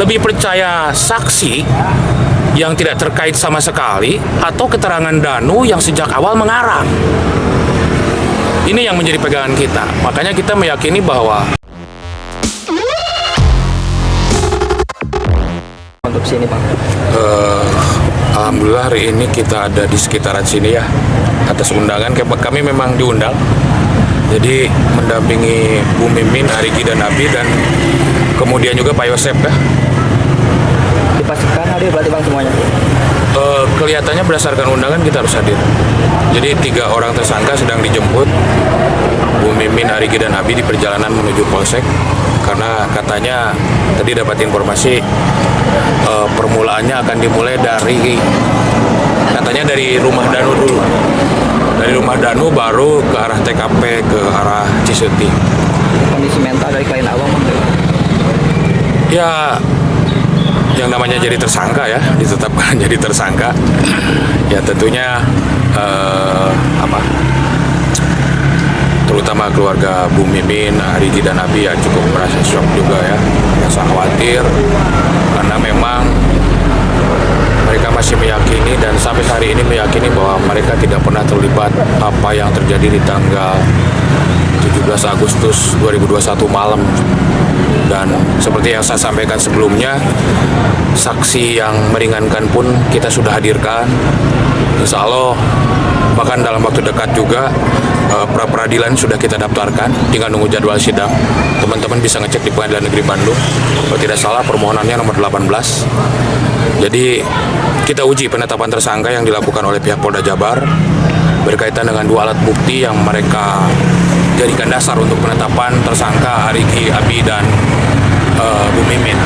Lebih percaya saksi yang tidak terkait sama sekali atau keterangan Danu yang sejak awal mengarang. Ini yang menjadi pegangan kita. Makanya kita meyakini bahwa untuk sini, Bang. Alhamdulillah hari ini kita ada di sekitaran sini ya, atas undangan. Kami memang diundang, jadi mendampingi Bu Mimin, Arigi dan Abi, dan kemudian juga Pak Yosep ya. Dipastikan hadir berarti, Bang, semuanya? Kelihatannya berdasarkan undangan kita harus hadir. Jadi 3 orang tersangka sedang dijemput, Bu Mimin, Arigi dan Abi, di perjalanan menuju Polsek, karena katanya tadi dapat informasi permulaannya akan dimulai dari rumah Danu dulu. Dari rumah Danu baru ke arah TKP, ke arah Cisuti. Kondisi mental dari klien Abang, Bang? Ya, yang namanya jadi tersangka ya, ditetapkan jadi tersangka. Ya tentunya terutama keluarga Bu Mimin, Arigi dan Abi ya cukup merasa shock juga ya, merasa khawatir karena memang mereka masih meyakini dan sampai hari ini meyakini bahwa mereka tidak pernah terlibat apa yang terjadi di tanggal 17 Agustus 2021 malam. Dan seperti yang saya sampaikan sebelumnya, saksi yang meringankan pun kita sudah hadirkan. Insya Allah bahkan dalam waktu dekat juga pra-peradilan sudah kita daftarkan, tinggal nunggu jadwal sidang. Teman-teman bisa ngecek di Pengadilan Negeri Bandung, kalau tidak salah permohonannya nomor 18. Jadi kita uji penetapan tersangka yang dilakukan oleh pihak Polda Jabar berkaitan dengan 2 alat bukti yang mereka jadikan dasar untuk penetapan tersangka Arigi, Abi, dan Bu Mimin.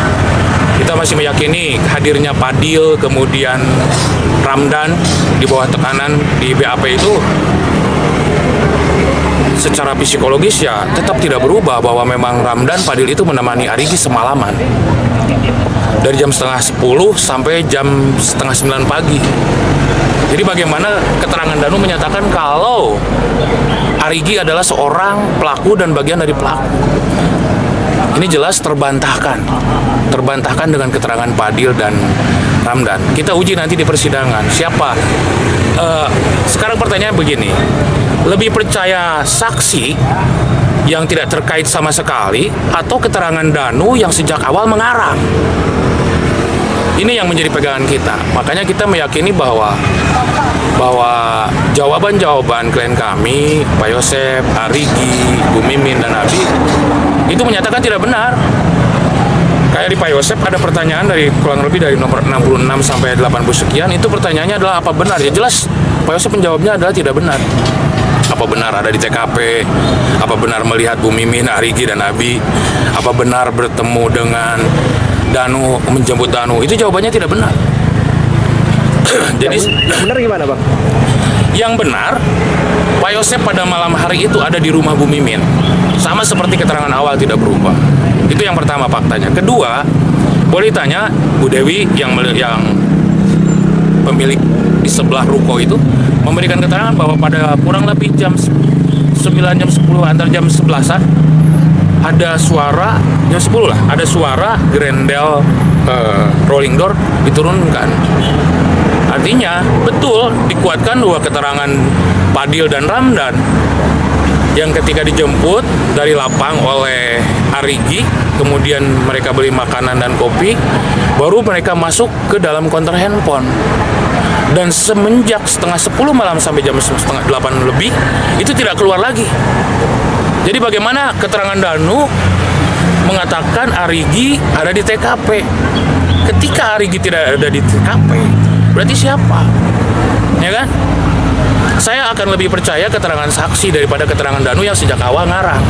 Kita masih meyakini hadirnya Padil, kemudian Ramdan di bawah tekanan di BAP itu secara psikologis ya tetap tidak berubah, bahwa memang Ramdan, Padil itu menemani Arigi semalaman dari jam setengah 10 sampai jam setengah 9 pagi. Jadi bagaimana keterangan Danu menyatakan kalau Arigi adalah seorang pelaku dan bagian dari pelaku. Ini jelas terbantahkan dengan keterangan Padil dan Ramdan. Kita uji nanti di persidangan siapa. Sekarang pertanyaan begini, lebih percaya saksi yang tidak terkait sama sekali atau keterangan Danu yang sejak awal mengarang? Ini yang menjadi pegangan kita. Makanya kita meyakini bahwa jawaban-jawaban klien kami, Pak Yosep, Arigi, Bu Mimin, dan Abi, itu menyatakan tidak benar. Kayak di Pak Yosep ada pertanyaan dari kurang lebih dari nomor 66 sampai 80 sekian, itu pertanyaannya adalah apa benar? Ya jelas Pak Yosep menjawabnya adalah tidak benar. Apa benar ada di TKP? Apa benar melihat Bu Mimin, Arigi, dan Abi? Apa benar bertemu dengan Danu, menjemput Danu? Itu jawabannya tidak benar. Jadi yang benar gimana, Bang? Yang benar, Pak Yosep pada malam hari itu ada di rumah Bu Mimin, sama seperti keterangan awal, tidak berubah. Itu yang pertama faktanya. Kedua, boleh tanya Bu Dewi yang pemilik di sebelah ruko itu memberikan keterangan bahwa pada kurang lebih jam 9, jam 10, antar jam 11-an ada suara, jam 10 lah, ada suara grendel rolling door diturunkan. Artinya betul dikuatkan 2 keterangan Padil dan Ramdan yang ketika dijemput dari lapang oleh Arigi, kemudian mereka beli makanan dan kopi, baru mereka masuk ke dalam konter handphone. Dan semenjak setengah 10 malam sampai jam setengah 8 lebih, itu tidak keluar lagi. Jadi bagaimana keterangan Danu mengatakan Arigi ada di TKP? Ketika Arigi tidak ada di TKP, berarti siapa? Ya kan? Saya akan lebih percaya keterangan saksi daripada keterangan Danu yang sejak awal ngarang.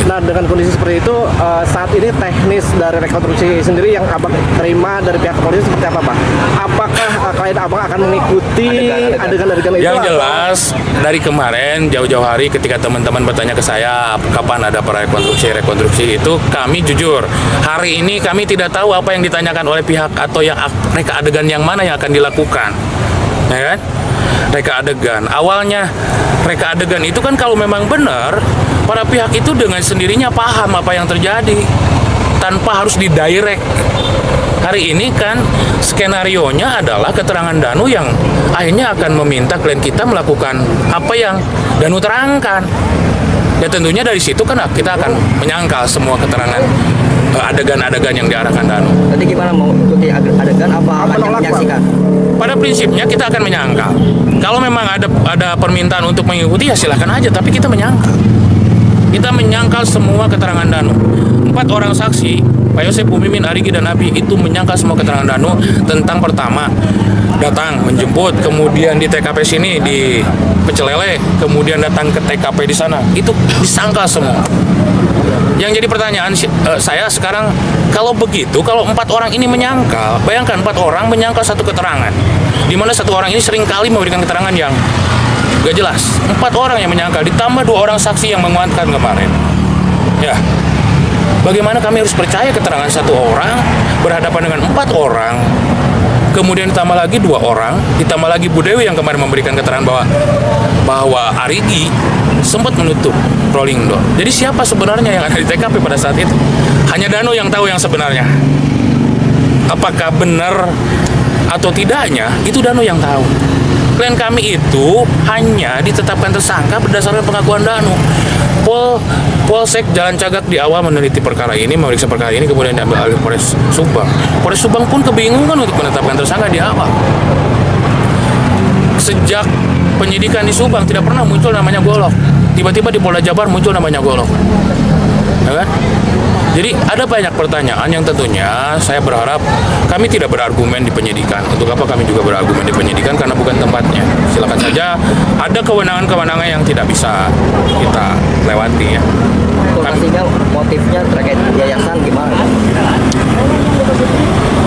Nah, dengan kondisi seperti itu, saat ini teknis dari rekonstruksi sendiri yang Abang terima dari pihak kepolisian seperti apa, Pak? Apakah klien Abang akan mengikuti adegan-adegan itu? Yang jelas, dari kemarin jauh-jauh hari ketika teman-teman bertanya ke saya kapan ada rekonstruksi itu, kami jujur, hari ini kami tidak tahu apa yang ditanyakan oleh pihak atau yang reka adegan yang mana yang akan dilakukan. Ya kan? Reka adegan. Awalnya reka adegan itu kan kalau memang benar, para pihak itu dengan sendirinya paham apa yang terjadi tanpa harus didirect. Hari ini kan skenarionya adalah keterangan Danu yang akhirnya akan meminta klien kita melakukan apa yang Danu terangkan. Ya tentunya dari situ kan kita akan menyangkal semua keterangan adegan-adegan yang diarahkan Danu. Tadi gimana, mau ikuti adegan apa hanya menyaksikan? Pada prinsipnya kita akan menyangkal. Kalau memang ada permintaan untuk mengikuti ya silahkan aja, tapi kita menyangkal. Kita menyangkal semua keterangan Danu. 4 orang saksi, Pak Yosep, Bu Mimin, Arigi, dan Abi itu menyangkal semua keterangan Danu tentang pertama datang menjemput, kemudian di TKP sini di Pecel Lele, kemudian datang ke TKP di sana, itu disangkal semua. Yang jadi pertanyaan saya sekarang, kalau begitu, kalau 4 orang ini menyangkal, bayangkan 4 orang menyangkal satu keterangan, di mana satu orang ini seringkali memberikan keterangan yang gak jelas. 4 orang yang menyangkal, ditambah 2 orang saksi yang menguatkan kemarin. Ya, bagaimana kami harus percaya keterangan satu orang berhadapan dengan 4 orang, kemudian ditambah lagi 2 orang, ditambah lagi Bu Dewi yang kemarin memberikan keterangan bahwa Arigi sempat menutup rolling door. Jadi siapa sebenarnya yang ada di TKP pada saat itu? Hanya Danu yang tahu yang sebenarnya. Apakah benar atau tidaknya, itu Danu yang tahu. Klien kami itu hanya ditetapkan tersangka berdasarkan pengakuan Danu. Polsek Jalan Cagak di awal meneliti perkara ini, memeriksa perkara ini, kemudian diambil alih Polres Subang. Polres Subang pun kebingungan untuk menetapkan tersangka di awal. Sejak penyidikan di Subang tidak pernah muncul namanya Golok. Tiba-tiba di Polda Jabar muncul namanya Golok. Ya kan? Jadi ada banyak pertanyaan yang tentunya saya berharap kami tidak berargumen di penyidikan. Untuk apa kami juga berargumen di penyidikan? Karena bukan tempatnya. Silakan saja, ada kewenangan-kewenangan yang tidak bisa kita lewati ya. Informasinya, motifnya terkait yayasan gimana?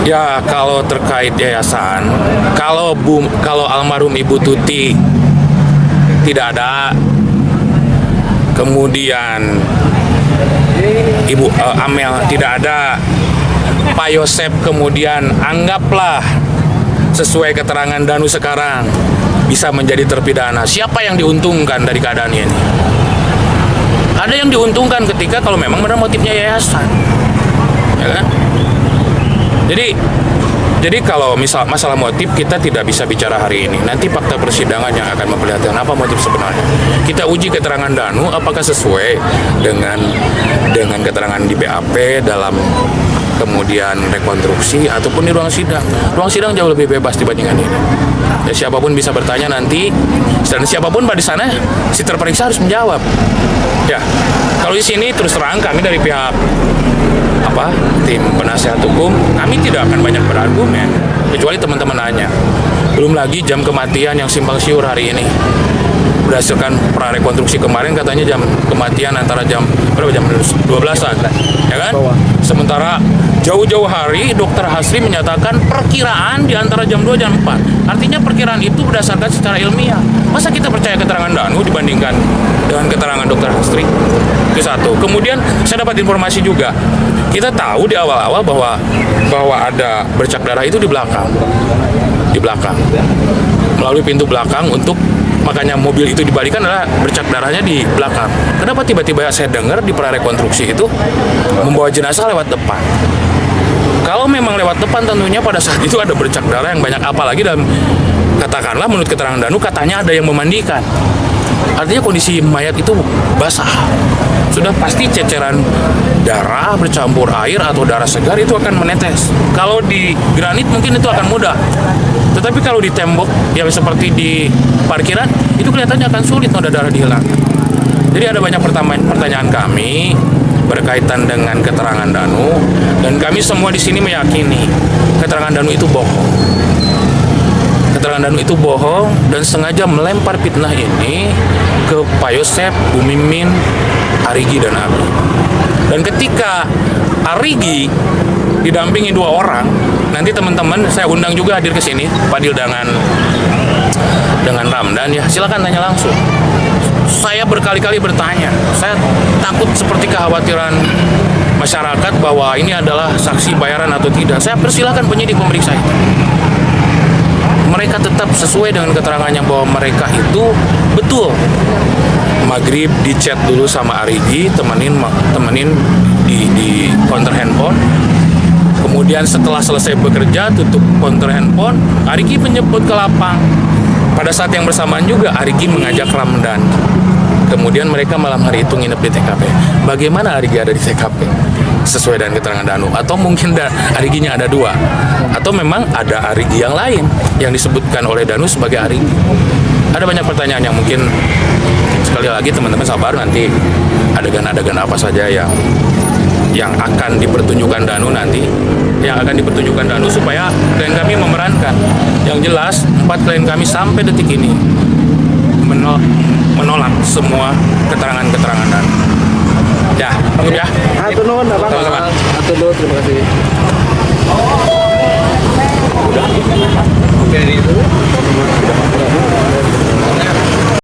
Ya kalau terkait yayasan, kalau almarhum Ibu Tuti tidak ada, kemudian Ibu Amel tidak ada, Pak Yosep kemudian anggaplah sesuai keterangan Danu sekarang bisa menjadi terpidana. Siapa yang diuntungkan dari keadaan ini? Ada yang diuntungkan ketika kalau memang benar motifnya yayasan, ya kan? Jadi kalau misal masalah motif kita tidak bisa bicara hari ini. Nanti fakta persidangan yang akan memperlihatkan apa motif sebenarnya. Kita uji keterangan Danu apakah sesuai dengan keterangan di BAP dalam kemudian rekonstruksi ataupun di ruang sidang. Ruang sidang jauh lebih bebas dibandingkan ini. Ya, siapapun bisa bertanya nanti, dan siapapun pada di sana si terperiksa harus menjawab. Ya, kalau di sini terus terang kami dari pihak tim penasihat hukum, kami tidak akan banyak berargumen kecuali teman-teman nanya. Belum lagi jam kematian yang simpang siur hari ini. Berdasarkan prarekonstruksi kemarin katanya jam kematian antara jam 12-an, ya kan? Sementara jauh-jauh hari dokter Hasri menyatakan perkiraan di antara jam 2 dan 4. Artinya perkiraan itu berdasarkan secara ilmiah. Masa kita percaya keterangan Danu dibandingkan dengan keterangan dokter Hasri? Itu satu. Kemudian saya dapat informasi juga. Kita tahu di awal-awal bahwa ada bercak darah itu di belakang. Melalui pintu belakang, untuk makanya mobil itu dibalikan adalah bercak darahnya di belakang. Kenapa tiba-tiba saya dengar di prarekonstruksi itu membawa jenazah lewat depan? Kalau memang lewat depan, tentunya pada saat itu ada bercak darah yang banyak, apalagi dalam katakanlah menurut keterangan Danu katanya ada yang memandikan. Artinya kondisi mayat itu basah. Sudah pasti ceceran darah bercampur air atau darah segar itu akan menetes. Kalau di granit mungkin itu akan mudah. Tetapi kalau di tembok yang seperti di parkiran itu kelihatannya akan sulit noda darah dihilangkan. Jadi ada banyak pertanyaan kami berkaitan dengan keterangan Danu, dan kami semua di sini meyakini keterangan Danu itu bohong. Keterangan Danu itu bohong dan sengaja melempar fitnah ini ke Pak Yosep, Bu Mimin, Arigi, dan Abi. Dan ketika Arigi didampingi 2 orang, nanti teman-teman saya undang juga hadir ke sini, Fadil dengan Ramdan ya, silakan tanya langsung. Saya berkali-kali bertanya, saya takut seperti kekhawatiran masyarakat bahwa ini adalah saksi bayaran atau tidak. Saya persilahkan penyidik memeriksa itu. Mereka tetap sesuai dengan keterangannya bahwa mereka itu betul. Maghrib di chat dulu sama Arigi, temenin di counter handphone. Kemudian setelah selesai bekerja, tutup konter handphone, Arigi menjemput ke lapang. Pada saat yang bersamaan juga Arigi mengajak Ramdan. Kemudian mereka malam hari itu nginep di TKP. Bagaimana Arigi ada di TKP? Sesuai dengan keterangan Danu. Atau mungkin Ariginya ada dua. Atau memang ada Arigi yang lain yang disebutkan oleh Danu sebagai Arigi. Ada banyak pertanyaan yang mungkin sekali lagi teman-teman sabar, nanti adegan-adegan apa saja yang akan dipertunjukkan Danu nanti, supaya klien kami memerankan. Yang jelas 4 klien kami sampai detik ini menolak semua keterangan-keterangan Danu. Ya, cukup ya. Hatur nuhun, Abang. Sama-sama. Hatur nuhun, terima kasih. Udah.